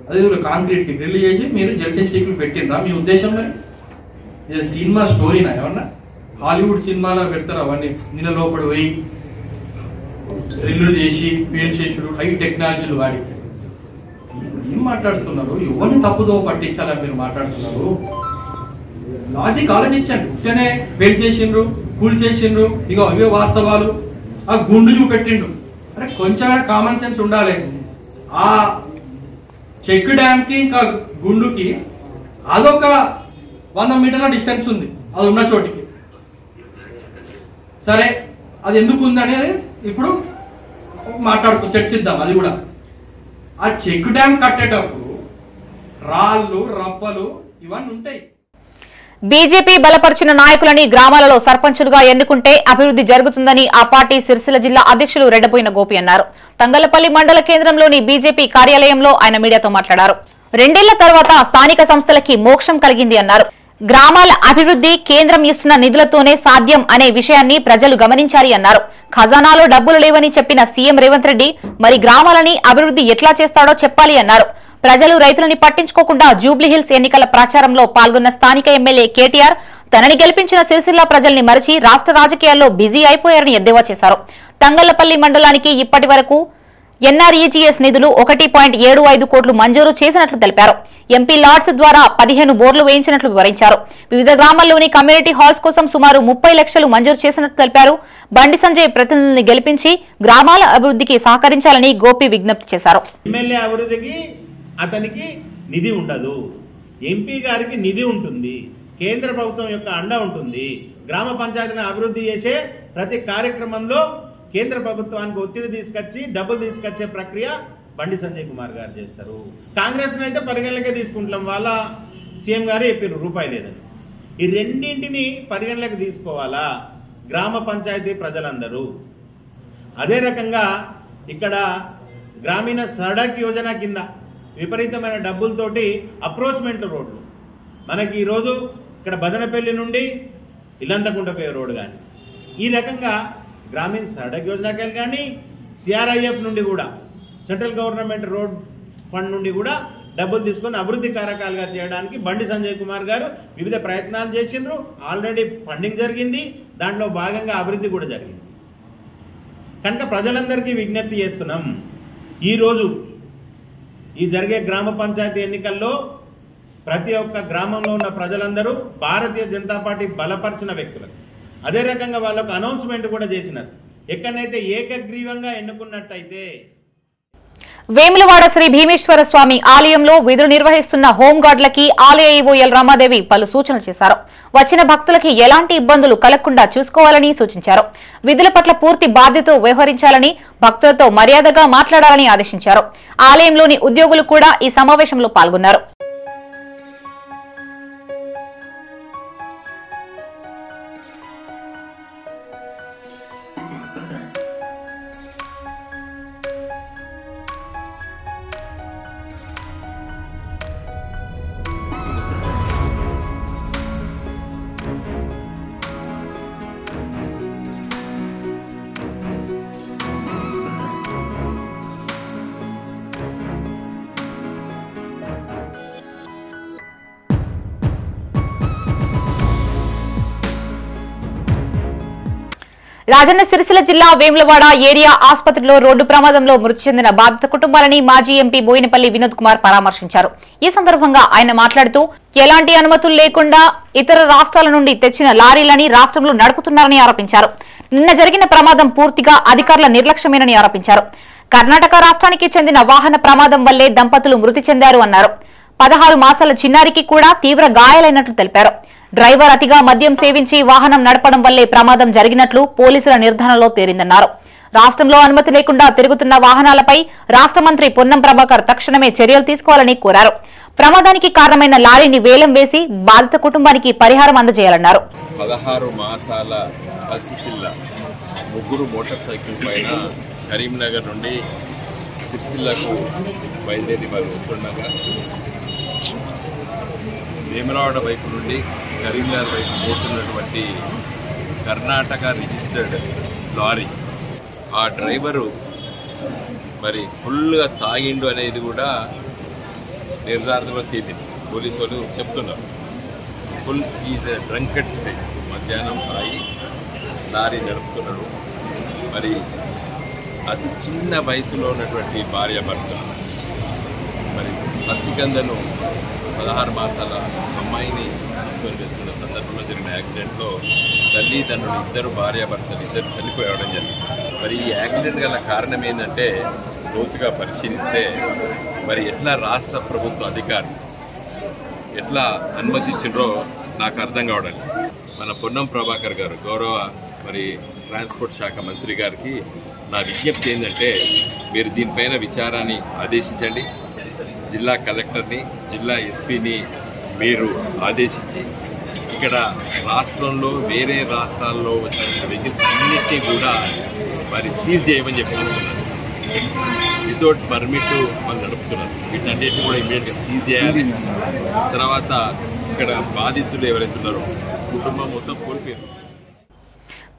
అది కాంక్రీట్ కి డ్రిల్ చేసి మీరు జెల్టీ స్టిక్లు పెట్టిండ్రా మీ ఉద్దేశం? మరి ఇది సినిమా స్టోరీనా? ఏమన్నా హాలీవుడ్ సినిమాలో పెడతారు అవన్నీ. నీళ్ళ లోపల పోయి డ్రిల్లు చేసి పేల్చేసుడు, హై టెక్నాలజీలు వాడి ఏం మాట్లాడుతున్నారు? ఎవరిని తప్పుదో పట్టించాలని మీరు మాట్లాడుతున్నారు? లాజిక్ ఆలోచించండి. ఉట్టనే పేల్చేసిండ్రు, కూల్ చేసిండ్రు, ఇగో అవే వాస్తవాలు. ఆ గుండు చూపెట్టిండు. అరే కొంచెమైనా కామన్ సెన్స్ ఉండాలి. ఆ చెక్ డ్యామ్ కి ఇంకా గుండుకి అదొక 100 మీటర్ల డిస్టెన్స్ ఉంది అది ఉన్న చోటికి. సరే అది ఎందుకు ఉంది అనేది ఇప్పుడు చర్చిద్దాం. అది కూడా ఆ చెక్ డ్యామ్ కట్టేటప్పుడు రాళ్ళు, రప్పలు ఇవన్నీ ఉంటాయి. బీజేపీ బలపరిచిన నాయకులని గ్రామాలలో సర్పంచులుగా ఎన్నుకుంటే అభివృద్ధి జరుగుతుందని ఆ పార్టీ సిరిసిల్ల జిల్లా అధ్యక్షులు రెడ్డపోయిన గోపి అన్నారు. తంగళ్లపల్లి మండల కేంద్రంలోని బీజేపీ కార్యాలయంలో ఆయన మీడియాతో మాట్లాడారు. 2 ఏళ్ల తర్వాత స్థానిక సంస్థలకి మోక్షం కలిగింది అన్నారు. గ్రామాల అభివృద్ధి కేంద్రం ఇస్తున్న నిధులతోనే సాధ్యం అనే విషయాన్ని ప్రజలు గమనించాలి అన్నారు. ఖజానాలో డబ్బులు లేవని చెప్పిన సీఎం రేవంత్ రెడ్డి మరి గ్రామాలని అభివృద్ధి ఎట్లా చేస్తాడో చెప్పాలి అన్నారు. ప్రజలు రైతులని పట్టించుకోకుండా జూబ్లీహిల్స్ ఎన్నికల ప్రచారంలో పాల్గొన్న స్థానిక ఎమ్మెల్యే కేటీఆర్ తనని గెలిపించిన సిరిసిల్ల ప్రజల్ని మరిచి రాష్ట్ర రాజకీయాల్లో బిజీ అయిపోయారని ఎద్దేవా చేశారు. తంగళ్లపల్లి మండలానికి ఇప్పటి వరకు ఎన్ఆర్ఈజీఎస్ నిధులు 1.75 కోట్లు మంజూరు చేసినట్లు తెలిపారు. ఎంపీ లాడ్స్ ద్వారా 15 బోర్లు వేయించినట్లు వివరించారు. వివిధ గ్రామాల్లోని కమ్యూనిటీ హాల్స్ కోసం సుమారు 30 లక్షలు మంజూరు చేసినట్లు తెలిపారు. బండి సంజయ్ ప్రతినిధుల్ని గెలిపించి గ్రామాల అభివృద్ధికి సహకరించాలని గోపి విజ్ఞప్తి చేశారు. ఎమ్మెల్యే అభివృద్ధికి అతనికి నిధి ఉండదు. ఎంపీ గారికి నిధి ఉంటుంది, కేంద్ర ప్రభుత్వం యొక్క అండ ఉంటుంది. గ్రామ పంచాయతీని అభివృద్ధి చేసే ప్రతి కార్యక్రమంలో కేంద్ర ప్రభుత్వానికి ఒత్తిడి తీసుకొచ్చి డబ్బులు తీసుకొచ్చే ప్రక్రియ బండి సంజయ్ కుమార్ గారు చేస్తారు. కాంగ్రెస్ని అయితే పరిగణలోకే తీసుకుంటాం, వాళ్ళ సీఎం గారు చెప్పారు రూపాయి లేదని. ఈ రెండింటిని పరిగణలోకి తీసుకోవాలా గ్రామ పంచాయతీ ప్రజలందరూ. అదే రకంగా ఇక్కడ గ్రామీణ సడక్ యోజన కింద విపరీతమైన డబ్బులతోటి అప్రోచ్మెంట్ రోడ్లు మనకి ఈరోజు ఇక్కడ బదనపల్లి నుండి ఇల్లంతకుంట పోయే రోడ్డు కానీ, ఈ రకంగా గ్రామీణ సడక్ యోజనకి కానీ సిఆర్ఐఎఫ్ నుండి కూడా సెంట్రల్ గవర్నమెంట్ రోడ్ ఫండ్ నుండి కూడా డబ్బులు తీసుకొని అభివృద్ధి కార్యక్రమాలుగా చేయడానికి బండి సంజయ్ కుమార్ గారు వివిధ ప్రయత్నాలు చేసిండ్రు. ఆల్రెడీ ఫండింగ్ జరిగింది, దాంట్లో భాగంగా అభివృద్ధి కూడా జరిగింది. కనుక ప్రజలందరికీ విజ్ఞప్తి చేస్తున్నాం, ఈరోజు ఈ జరిగే గ్రామ పంచాయతీ ఎన్నికల్లో ప్రతి ఒక్క గ్రామంలో ఉన్న ప్రజలందరూ భారతీయ జనతా పార్టీ బలపరిచిన వ్యక్తులు. అదే రకంగా వాళ్ళకు అనౌన్స్మెంట్ కూడా చేసినారు, ఎక్కడైతే ఏకగ్రీవంగా ఎన్నుకున్నట్టయితే. వేములవాడ శ్రీ భీమేశ్వర స్వామి ఆలయంలో విధులు నిర్వహిస్తున్న హోంగార్డులకి ఆలయ ఈవో ఎల్ రమాదేవి పలు సూచనలు చేశారు. వచ్చిన భక్తులకి ఎలాంటి ఇబ్బందులు కలగకుండా చూసుకోవాలని సూచించారు. విధుల పట్ల పూర్తి బాధ్యతతో వ్యవహరించాలని, భక్తులతో మర్యాదగా మాట్లాడాలని ఆదేశించారు. ఆలయంలోని ఉద్యోగులు కూడా ఈ సమావేశంలో పాల్గొన్నారు. రాజన్న సిరిసిల్ల జిల్లా వేములవాడ ఏరియా ఆసుపత్రిలో రోడ్డు ప్రమాదంలో మృతి చెందిన బాధిత కుటుంబాలని మాజీ ఎంపీ బోయినపల్లి వినోద్ కుమార్ పరామర్శించారు. ఈ సందర్భంగా ఆయన మాట్లాడుతూ ఎలాంటి అనుమతులు లేకుండా ఇతర రాష్ట్రాల నుండి తెచ్చిన లారీలని రాష్ట్రంలో నడుపుతున్నారని ఆరోపించారు. నిన్న జరిగిన ప్రమాదం పూర్తిగా అధికారుల నిర్లక్ష్యమేనని ఆరోపించారు. కర్ణాటక రాష్ట్రానికి చెందిన వాహన ప్రమాదం వల్లే దంపతులు మృతి చెందారు అన్నారు. 16 మాసాల చిన్నారికి కూడా తీవ్ర గాయాలైనట్లు తెలిపారు. డ్రైవర్ అతిగా మద్యం సేవించి వాహనం నడపడం వల్లే ప్రమాదం జరిగినట్లు పోలీసుల నిర్ధారణలో తేలిందన్నారు. రాష్ట్రంలో అనుమతి లేకుండా తిరుగుతున్న వాహనాలపై రాష్ట్ర మంత్రి పొన్నం ప్రభాకర్ తక్షణమే చర్యలు తీసుకోవాలని కోరారు. ప్రమాదానికి కారణమైన లారీని వేలం వేసి బాధిత కుటుంబానికి పరిహారం అందజేయాలన్నారు. 16 మాసాల పసిపిల్ల ముగ్గురు మోటార్ సైకిల్ పైన కరీంనగర్ నుండి సిరిసిల్లకు బయలుదేరి వారు వస్తుండగా వేములవాడ వైపు నుండి కరీంనగర్ వైపు పోతున్నటువంటి కర్ణాటక రిజిస్టర్డ్ లారీ, ఆ డ్రైవరు మరి ఫుల్గా తాగిండు అనేది కూడా నిర్ధారణలో తేలింది. పోలీసు వాళ్ళు చెప్తున్నారు ఫుల్ ఈజ్ డ్రంకెడ్ స్టేట్, మధ్యాహ్నం తాగి లారీ నడుపుతున్నాడు. మరి అతి చిన్న వయసులో ఉన్నటువంటి భార్యాభర్తలు, మరి పసికందను 16 మాసాల అమ్మాయిని తీసుకొని వెళ్తున్న సందర్భంలో జరిగిన యాక్సిడెంట్లో తల్లిదండ్రులు ఇద్దరు భార్యాభర్తలు ఇద్దరు చనిపోవడం జరిగింది. మరి ఈ యాక్సిడెంట్ గల కారణం ఏంటంటే లోతుగా పరిశీలిస్తే మరి ఎట్లా రాష్ట్ర ప్రభుత్వ అధికారులు ఎట్లా అనుమతించారో నాకు అర్థం కావడం. మన పొన్నం ప్రభాకర్ గారు గౌరవ మరి ట్రాన్స్పోర్ట్ శాఖ మంత్రి గారికి నా విజ్ఞప్తి ఏంటంటే మీరు దీనిపైన విచారాన్ని ఆదేశించండి. జిల్లా కలెక్టర్ని, జిల్లా ఎస్పీని మీరు ఆదేశించి ఇక్కడ రాష్ట్రంలో వేరే రాష్ట్రాల్లో వచ్చిన వెహికల్స్ అన్నిటినీ కూడా మరి సీజ్ చేయమని చెప్తున్నారు. వితౌట్ పర్మిట్ వాళ్ళు నడుపుతున్నారు. వీటన్నిటిని కూడా ఇమీడియట్గా సీజ్ చేయాలి. తర్వాత ఇక్కడ బాధితులు ఎవరైతే ఉన్నారో కుటుంబం మొత్తం కోల్పోయారు.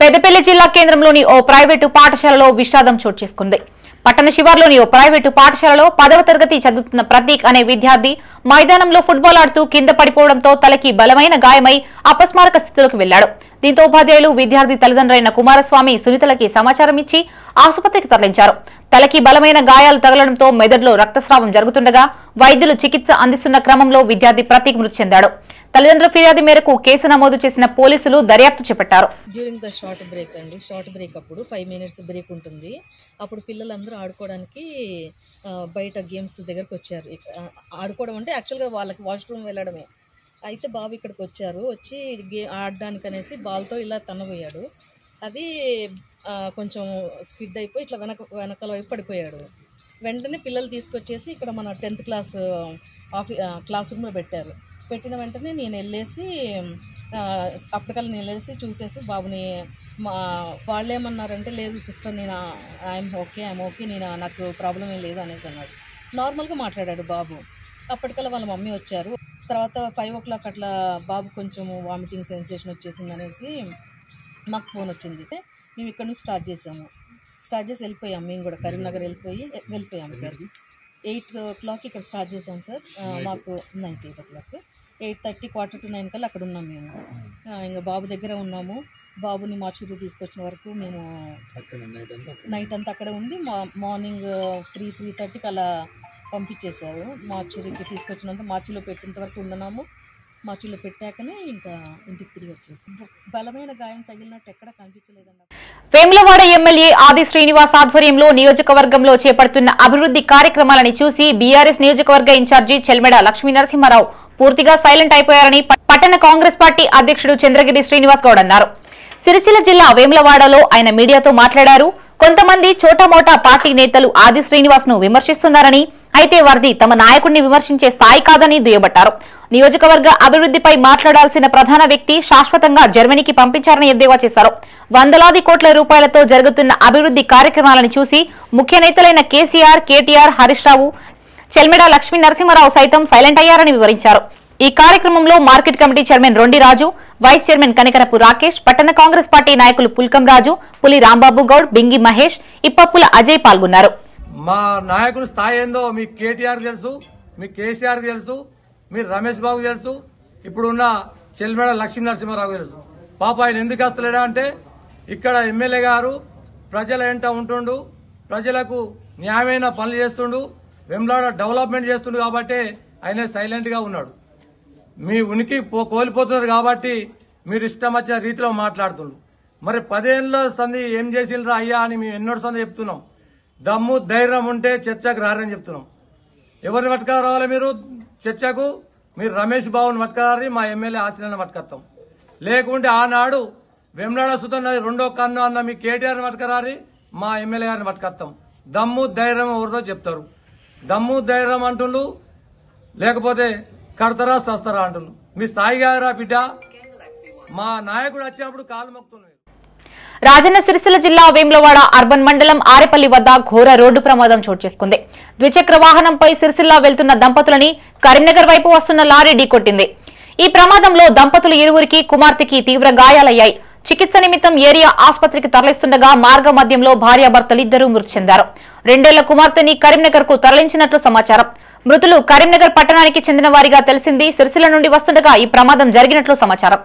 పెద్దపల్లి జిల్లా కేంద్రంలోని ఓ ప్రైవేటు పాఠశాలలో విషాదం చోటు చేసుకుంది. పట్టణ శివార్లోని ఓ ప్రైవేటు పాఠశాలలో 10వ తరగతి చదువుతున్న ప్రతీక్ అనే విద్యార్థి మైదానంలో ఫుట్బాల్ ఆడుతూ కింద పడిపోవడంతో తలకి బలమైన గాయమై అపస్మారక స్థితిలోకి వెళ్లాడు. దీంతో ఉపాధ్యాయులు విద్యార్థి తల్లిదండ్రులైన కుమారస్వామి సునీతలకి సమాచారం ఇచ్చి ఆసుపత్రికి తరలించారు. తలకి బలమైన గాయాలు తగలడంతో మెదడులో రక్తస్రావం జరుగుతుండగా వైద్యులు చికిత్స అందిస్తున్న క్రమంలో విద్యార్థి ప్రతీక్ మృతి చెందాడు. తల్లిదండ్రుల ఫిర్యాదు మేరకు కేసు నమోదు చేసిన పోలీసులు దర్యాప్తు చేపట్టారు. డ్యూరింగ్ ద షార్ట్ బ్రేక్ అండి, షార్ట్ బ్రేక్ అప్పుడు 5 minutes బ్రేక్ ఉంటుంది. అప్పుడు పిల్లలందరూ ఆడుకోవడానికి బయట గేమ్స్ దగ్గరకు వచ్చారు. ఆడుకోవడం అంటే యాక్చువల్గా వాళ్ళకి వాష్రూమ్ వెళ్ళడమే. అయితే బాబు ఇక్కడికి వచ్చారు. వచ్చి ఆడడానికి అనేసి బాల్తో ఇలా తన్నబోయాడు. అది కొంచెం స్కిడ్ అయిపోయి ఇట్లా వెనకాల వైపు పడిపోయాడు. వెంటనే పిల్లలు తీసుకొచ్చేసి ఇక్కడ మన 10th క్లాస్ క్లాస్ రూమ్లో పెట్టారు. పెట్టిన వెంటనే నేను వెళ్ళేసి అప్పటికల్లా నేను వెళ్ళేసి చూసేసి బాబుని వాళ్ళు ఏమన్నారంటే, లేదు సిస్టర్ నేను ఐఎమ్ ఓకే నాకు ప్రాబ్లం ఏం లేదు అనేసి అన్నాడు. నార్మల్గా మాట్లాడాడు బాబు. అప్పటికల్లా వాళ్ళ మమ్మీ వచ్చారు. తర్వాత 5 o'clock అట్లా బాబు కొంచెం వామిటింగ్ సెన్సేషన్ వచ్చేసింది అనేసి మాకు ఫోన్ వచ్చింది. మేము ఇక్కడ నుంచి స్టార్ట్ చేసి వెళ్ళిపోయాము. మేము కూడా కరీంనగర్ వెళ్ళిపోయాము సార్. 8 o'clock ఇక్కడ స్టార్ట్ చేసాం సార్. మాకు నైట్ 8 o'clock 8:30 8:45 కల్లా అక్కడ ఉన్నాం మేము. ఇంకా బాబు దగ్గర ఉన్నాము. బాబుని మార్చురీ తీసుకొచ్చిన వరకు మేము నైట్ అంతా అక్కడ ఉండి మార్నింగ్ 3:30కి అలా పంపించేశారు. మార్చురీకి తీసుకొచ్చినంత మార్చిలో పెట్టినంత వరకు ఉన్నాము. మార్చిలో పెట్టాకనే ఇంకా ఇంటికి తిరిగి వచ్చేసి బలమైన గాయం తగిలినట్టు ఎక్కడ కనిపించలేదన్న. వేములవాడ ఎమ్మెల్యే ఆది శ్రీనివాస్ ఆధ్వర్యంలో నియోజకవర్గంలో చేపడుతున్న అభివృద్ధి కార్యక్రమాలని చూసి బీఆర్ఎస్ నియోజకవర్గ ఇన్ఛార్జి చెల్మెడ లక్ష్మీ నరసింహారావు పూర్తిగా సైలెంట్ అయిపోయారని పట్టణ కాంగ్రెస్ పార్టీ అధ్యక్షుడు చంద్రగిరి శ్రీనివాస్ గౌడ్ అన్నారు. సిరిసిల్ల జిల్లా వేములవాడలో ఆయన మీడియాతో మాట్లాడారు. కొంతమంది చోటామోటా పార్టీ నేతలు ఆది శ్రీనివాస్ ను విమర్శిస్తున్నారని, అయితే వారిది తమ నాయకుడిని విమర్శించే స్థాయి కాదని దుయ్యబట్టారు. నియోజకవర్గ అభివృద్ధిపై మాట్లాడాల్సిన ప్రధాన వ్యక్తి శాశ్వతంగా జర్మనీకి పంపించారని ఎద్దేవా చేశారు. వందలాది కోట్ల రూపాయలతో జరుగుతున్న అభివృద్ధి కార్యక్రమాలను చూసి ముఖ్య నేతలైన కేసీఆర్, కేటీఆర్, హరీష్ రావు, చెల్మెడ లక్ష్మీ నరసింహారావు సైతం సైలెంట్ అయ్యారని వివరించారు. ఈ కార్యక్రమంలో మార్కెట్ కమిటీ చైర్మన్ రొండి రాజు, వైస్ చైర్మన్ కనికరపు రాకేష్, పట్టణ కాంగ్రెస్ పార్టీ నాయకులు పుల్కం రాజు, పులి రాంబాబు గౌడ్, బింగి మహేష్, ఇప్పప్పుల అజయ్ పాల్గొన్నారు. మా నాయకుల స్థాయి ఏందో మీకు కేటీఆర్ తెలుసు, మీకు కేసీఆర్ తెలుసు, మీరు రమేష్ బాబు తెలుసు, ఇప్పుడున్న చెల్మెడ లక్ష్మీ నరసింహారావు తెలుసు. పాప ఆయన ఎందుకు వస్తలేడా అంటే ఇక్కడ ఎమ్మెల్యే గారు ప్రజల వెంట ఉంటుండు, ప్రజలకు న్యాయమైన పనులు చేస్తుండు, వెమ్లాడ డెవలప్మెంట్ చేస్తుండు కాబట్టి ఆయన సైలెంట్ గా ఉన్నాడు. మీ ఉనికి కోల్పోతున్నారు కాబట్టి మీరు ఇష్టం వచ్చిన రీతిలో మాట్లాడుతుండ్రు. మరి 10 ఏళ్ల సంది ఏం చేసిండ్రా అయ్యా అని మేము ఎన్నో సంది చెప్తున్నాం. దమ్ము ధైర్యం ఉంటే చర్చకు రారని చెప్తున్నాం. ఎవరిని పట్టుకు రావాలి మీరు చర్చకు? మీరు రమేష్ బాబుని పట్టుకురారి, మా ఎమ్మెల్యే ఆశీలను పట్టుకొస్తాం. లేకుంటే ఆనాడు వెమ్లాడ సుతం 2వ కన్ను అన్న మీ కేటీఆర్ని పట్టుకురారి, మా ఎమ్మెల్యే గారిని పట్టుకొస్తాం. దమ్ము ధైర్యం ఎవరితో చెప్తారు. దమ్ము ధైర్యం అంటుండ్రు, లేకపోతే కడతారా సస్తారా అంటున్నారు. మీ స్థాయి గారా బిడ్డ, మా నాయకుడు వచ్చినప్పుడు కాలు మొక్కుతున్నారు. రాజన్న సిరిసిల్ల జిల్లా వేములవాడ అర్బన్ మండలం ఆరేపల్లి వద్ద ఘోర రోడ్డు ప్రమాదం చోటు చేసుకుంది. ద్విచక్ర వాహనంపై సిరిసిల్ల వెళ్తున్న దంపతులని కరీంనగర్ వైపు వస్తున్న లారీ ఢీకొట్టింది. ఈ ప్రమాదంలో దంపతులు ఇరువురికి కుమార్తెకి తీవ్ర గాయాలయ్యాయి. చికిత్స నిమిత్తం ఏరియా ఆసుపత్రికి తరలిస్తుండగా మార్గ మధ్యంలో భార్యాభర్తలిద్దరూ మృతి చెందారు. 2 ఏళ్ల కుమార్తెని కరీంనగర్ కు తరలించినట్లు సమాచారం. మృతులు కరీంనగర్ పట్టణానికి చెందిన వారిగా తెలిసింది. సిరిసిల్ల నుండి వస్తుండగా ఈ ప్రమాదం జరిగినట్లు సమాచారం.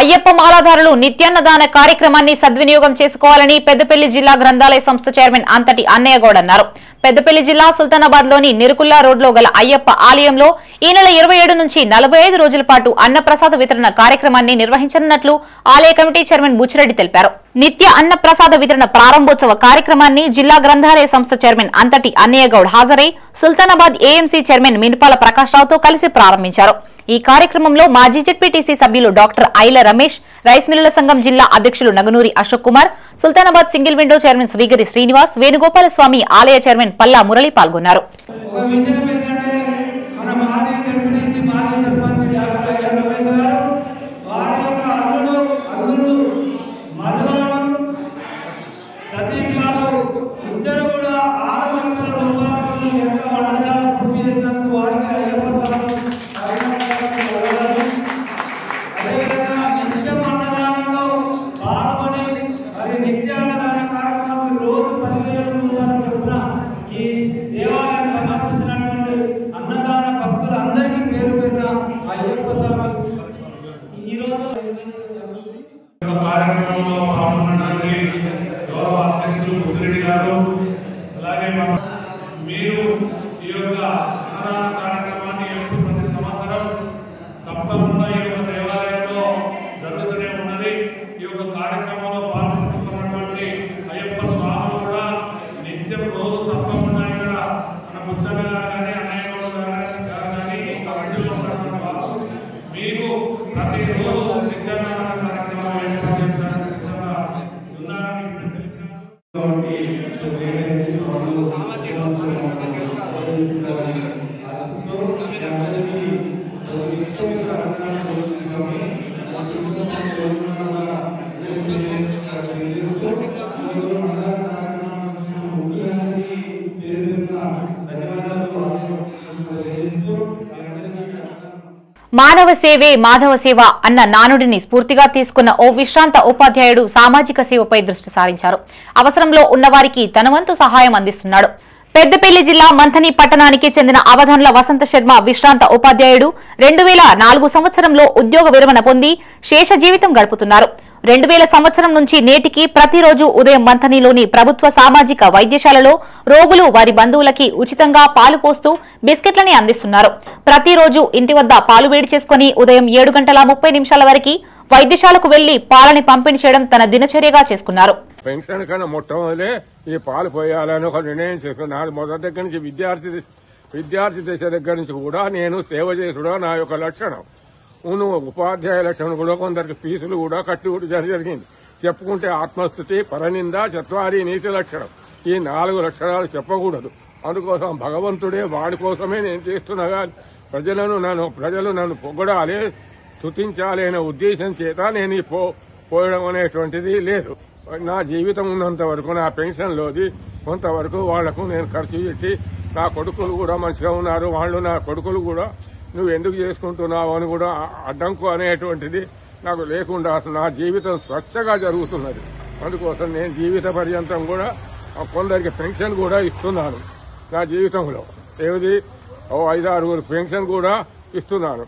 అయ్యప్ప మాలాధారులు నిత్యాన్నదాన కార్యక్రమాన్ని సద్వినియోగం చేసుకోవాలని పెద్దపల్లి జిల్లా గ్రంథాలయ సంస్థ చైర్మన్ అంతటి అన్నయ్య గౌడ్ అన్నారు. పెద్దపల్లి జిల్లా సుల్తానాబాద్ లోని నిరుకుల్లా రోడ్లో గల అయ్యప్ప ఆలయంలో ఈ నెల 27 నుంచి 45 రోజుల పాటు అన్నప్రసాద వితరణ కార్యక్రమాన్ని నిర్వహించనున్నట్లు ఆలయ కమిటీ చైర్మన్ బుచ్చిరెడ్డి తెలిపారు. నిత్య అన్నప్రసాద వితరణ ప్రారంభోత్సవ కార్యక్రమాన్ని జిల్లా గ్రంథాలయ సంస్థ చైర్మన్ అంతటి అన్నయ్య గౌడ్ హాజరై సుల్తానాబాద్ ఏఎంసీ చైర్మన్ మినుపాల ప్రకాష్ రావుతో కలిసి ప్రారంభించారు. ఈ కార్యక్రమంలో మాజీ జెడ్పీటీసీ సభ్యులు డాక్టర్ ఐల రమేష్, రైస్ మిల్లుల సంఘం జిల్లా అధ్యక్షులు Naganuri Ashok Kumar, Sultanabad single window chairman Srigiri Srinivas, Venugopala Swamy ఆలయ చైర్మన్ పల్లా మురళి పాల్గొన్నారు. కార్యక్రమంలో పాల్గొన్నటువంటి గౌరవ అధ్యక్షులు బుచ్చిరెడ్డి గారు, అలాగే మీరు ఈ యొక్క అన్నదాన కార్యక్రమాన్ని ప్రతి సంవత్సరం తప్పకుండా ఈ యొక్క దేవాలయంలో జరుగుతూనే ఉన్నది. ఈ యొక్క కార్యక్రమంలో పాల్గొంటున్నటువంటి అయ్యప్ప స్వామి కూడా నిత్యం రోజు తప్పకుండా ఇక్కడ మన ముచ్చన్న గారు కానీ అన్నయ్య గారు కానీ ఈ కమిటీలో ఉన్నటువంటి వాళ్ళు మీకు ప్రతిరోజు నిత్యాన్న కార్యక్రమం ఏర్పాటు చేస్తారని సిద్ధంగా ఉన్నారని మానవ సేవే మాధవ సేవ అన్న నానుడిని స్ఫూర్తిగా తీసుకున్న ఓ విశ్రాంత ఉపాధ్యాయుడు సామాజిక సేవపై దృష్టి సారించారు. అవసరంలో ఉన్నవారికి తన వంతు సహాయం అందిస్తున్నాడు. పెద్దపల్లి జిల్లా మంథని పట్టణానికి చెందిన అవధాన్ల వసంత శర్మ విశ్రాంత ఉపాధ్యాయుడు 2004 సంవత్సరంలో ఉద్యోగ విరమణ పొంది శేష జీవితం గడుపుతున్నారు. 2000 సంవత్సరం నుంచి నేటికి ప్రతిరోజు ఉదయం మంథనిలోని ప్రభుత్వ సామాజిక వైద్యశాలలో రోగులు వారి బంధువులకి ఉచితంగా పాలు పోస్తూ బిస్కెట్లని అందిస్తున్నారు. ప్రతిరోజు ఇంటి వద్ద పాలు వేడి చేసుకుని ఉదయం 7:30 వరకు వైద్యశాలకు వెళ్లి పాలని పంపిణీ చేయడం తన దినచర్యగా చేసుకున్నారు. పెన్షన్ కన్నా మొట్టమొదలే ఈ పాలు పోయాలని ఒక నిర్ణయం చేసుకున్నాను. మొదటి దగ్గర నుంచి విద్యార్థి దశ దగ్గర నుంచి కూడా నేను సేవ చేసుడా నా యొక్క లక్షణం. ఉపాధ్యాయ లక్షణం కూడా కొందరికి ఫీజులు కూడా కట్టి జరిగింది. చెప్పుకుంటే ఆత్మస్థుతి, పరనింద, చత్వారి నీతి లక్షణం, ఈ 4 లక్షణాలు చెప్పకూడదు. అందుకోసం భగవంతుడే వాడి కోసమే నేను చేస్తున్నా. కానీ ప్రజలు నన్ను పొగడాలి, స్తుతించాలి అనే ఉద్దేశం చేత నేను పోయడం అనేటువంటిది లేదు. నా జీవితం ఉన్నంత వరకు నా పెన్షన్లోది కొంతవరకు వాళ్లకు నేను ఖర్చు పెట్టి, నా కొడుకులు కూడా మంచిగా ఉన్నారు, వాళ్ళు నా కొడుకులు కూడా నువ్వు ఎందుకు చేసుకుంటున్నావు అని కూడా అడ్డంకు అనేటువంటిది నాకు లేకుండా నా జీవితం స్వచ్ఛగా జరుగుతున్నది. అందుకోసం నేను జీవిత పర్యంతం కూడా కొందరికి పెన్షన్ కూడా ఇస్తున్నాను. నా జీవితంలో ఏది 5-6 పెన్షన్ కూడా ఇస్తున్నాను.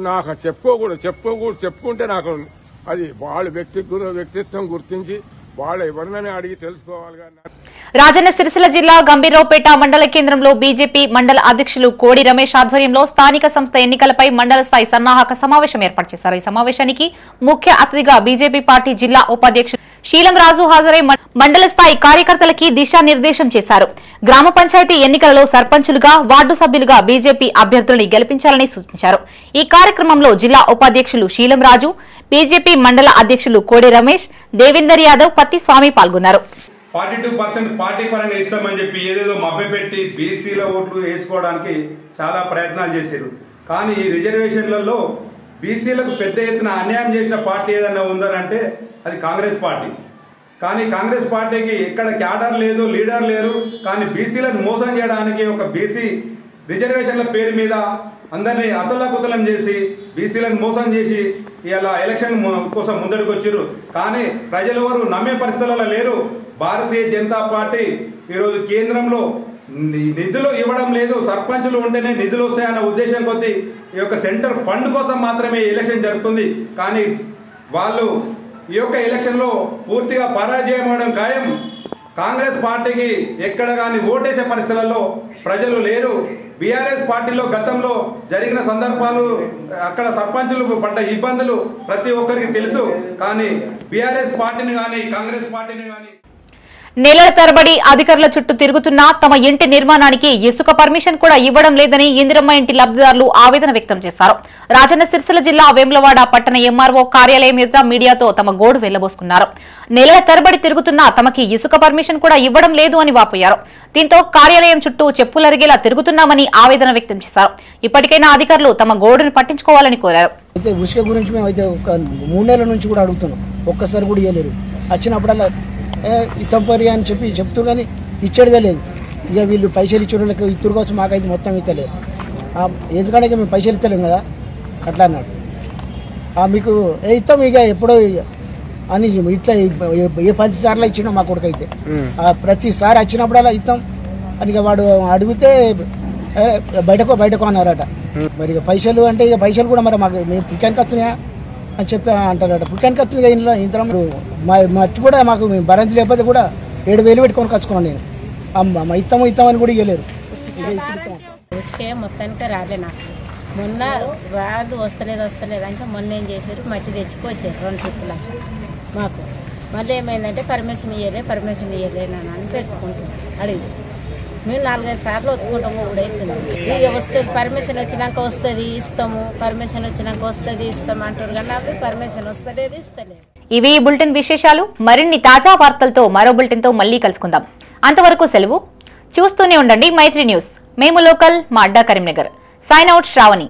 నాకు చెప్పుకుంటే నాకు అది వాళ్ళ వ్యక్తిత్వం గుర్తించి వాళ్ళ ఎవరినని అడిగి తెలుసుకోవాలి. రాజన్న సిరిసిల్ల జిల్లా గంభీరావుపేట మండల కేంద్రంలో బీజేపీ మండల అధ్యక్షులు కోడి రమేష్ ఆధ్వర్యంలో స్థానిక సంస్థ ఎన్నికలపై మండల స్థాయి సన్నాహక సమావేశం ఏర్పాటు చేశారు. ఈ సమావేశానికి ముఖ్య అతిథిగా బీజేపీ పార్టీ జిల్లా ఉపాధ్యక్షుడు శీలం రాజు హాజరై మండల స్థాయి కార్యకర్తలకి దిశానిర్దేశం చేశారు. గ్రామ పంచాయతీ ఎన్నికలలో సర్పంచులుగా, వార్డు సభ్యులుగా బీజేపీ అభ్యర్థుల్ని గెలిపించాలని సూచించారు. ఈ కార్యక్రమంలో జిల్లా ఉపాధ్యక్షులు శీలం రాజు, బీజేపీ మండల అధ్యక్షులు కోడి రమేష్, దేవేందర్ యాదవ్, పత్తి స్వామి పాల్గొన్నారు. 42% పార్టీ పరంగా ఇస్తామని చెప్పి ఏదేదో మభ్యపెట్టి బీసీల ఓట్లు వేసుకోవడానికి చాలా ప్రయత్నాలు చేశారు. కానీ ఈ రిజర్వేషన్లలో బీసీలకు పెద్ద ఎత్తున అన్యాయం చేసిన పార్టీ ఏదన్నా ఉందనంటే అది కాంగ్రెస్ పార్టీ. కానీ కాంగ్రెస్ పార్టీకి ఎక్కడ క్యాడర్ లేదు, లీడర్ లేరు. కానీ బీసీలను మోసం చేయడానికి ఒక బీసీ రిజర్వేషన్ల పేరు మీద అందరినీ అతలాకుతలం చేసి బీసీలను మోసం చేసి ఇలా ఎలక్షన్ కోసం ముందడుకు వచ్చారు. కానీ ప్రజలు ఎవరు నమ్మే పరిస్థితులలో లేరు. భారతీయ జనతా పార్టీ ఈరోజు కేంద్రంలో నిధులు ఇవ్వడం లేదు. సర్పంచులు ఉంటేనే నిధులు వస్తాయన్న ఉద్దేశం కొద్దీ ఈ యొక్క సెంటర్ ఫండ్ కోసం మాత్రమే ఎలక్షన్ జరుగుతుంది. కానీ వాళ్ళు ఈ యొక్క ఎలక్షన్లో పూర్తిగా పరాజయం అవడం ఖాయం. కాంగ్రెస్ పార్టీకి ఎక్కడ కానీ ఓటేసే పరిస్థితులలో ప్రజలు లేరు. బీఆర్ఎస్ పార్టీలో గతంలో జరిగిన సందర్భాలు, అక్కడ సర్పంచులు పడ్డ ఇబ్బందులు ప్రతి ఒక్కరికి తెలుసు. కానీ బీఆర్ఎస్ పార్టీని కానీ కాంగ్రెస్ పార్టీని కానీ నెలల తరబడి అధికారుల చుట్టూ తిరుగుతున్నా తమ ఇంటి నిర్మాణానికి ఇసుక పర్మిషన్ కూడా ఇవ్వడం లేదని ఇందిరమ్మ ఇంటి లబ్ధిదారులు ఆవేదన వ్యక్తం చేశారు. రాజన్న సిరిసిల్ల జిల్లా వేములవాడ పట్టణ ఎంఆర్ఓ కార్యాలయం ఎదుట మీడియాతో తమ గోడు వెళ్లబోసుకున్నారు. నెలల తరబడి తిరుగుతున్నా తమకి ఇసుక పర్మిషన్ కూడా ఇవ్వడం లేదు అని వాపోయారు. దీంతో కార్యాలయం చుట్టూ చెప్పులరిగేలా తిరుగుతున్నామని ఆవేదన వ్యక్తం చేశారు. ఇప్పటికైనా అధికారులు తమ గోడును పట్టించుకోవాలని కోరారు. ఇసుక గురించి మేము అయితే ఒక 3 నెలల నుంచి కూడా అడుగుతున్నాం. ఒక్కసారి కూడా ఇవ్వలేరు. వచ్చినప్పుడల్లా ఇతంపరి అని చెప్తూ కానీ ఇచ్చేదే లేదు. ఇక వీళ్ళు పైసలు ఇచ్చేవాళ్ళకి ఇద్దరు కావచ్చు, మాకైతే మొత్తం ఇస్తలేదు. ఎందుకంటే మేము పైసలు ఇస్తలేం కదా అట్లా అన్నాడు. మీకు ఇస్తాం ఇక ఎప్పుడో అని ఇట్లా ఏ 10 సార్లు ఇచ్చినా మా కొడుకు అయితే ప్రతిసారి వచ్చినప్పుడల్లా ఇస్తాం అని ఇక వాడు అడిగితే బయటకు అన్నారట. మరి ఇక పైసలు అంటే ఇక పైసలు కూడా మరి మాకు మేము పుక్కానికి వస్తున్నాయా అని చెప్పి అంటారట. పుక్కానికి వస్తుంది ఇంట్లో ఇంత మట్టి కూడా మాకు భరంతి లేకపోతే కూడా 7,000 పెట్టుకొని కచ్చుకున్నాను నేను. ఇస్తామని కూడా ఇవ్వలేరు. ఇసుకే మొత్తానికి రాలే నాకు. మొన్న రాదు వస్తలేదు అంటే మొన్న ఏం చేశారు, మట్టి తెచ్చిపోసారు 2 ట్రిప్పులు మాకు. మళ్ళీ ఏమైందంటే పర్మిషన్ ఇవ్వలేనని అని పెట్టుకుంటాం అడిగి. మేము 4-5 సార్లు వచ్చుకుంటాము, కూడా అవుతుంది. ఇక వస్తుంది పర్మిషన్ వచ్చినాక వస్తుంది ఇస్తాము, పర్మిషన్ వచ్చినాక వస్తుంది ఇస్తాము అంటారు, కానీ నాకు పర్మిషన్ వస్తలేదు ఇస్తలేదు. ఇవి బులెటిన్ విశేషాలు. మరిన్ని తాజా వార్తలతో మరో బులెటిన్ తో మళ్ళీ కలుసుకుందాం. అంతవరకు సెలవు. చూస్తూనే ఉండండి మైత్రి న్యూస్. మేము లోకల్, మా అడ్డా కరీంనగర్. Sign out Shravani.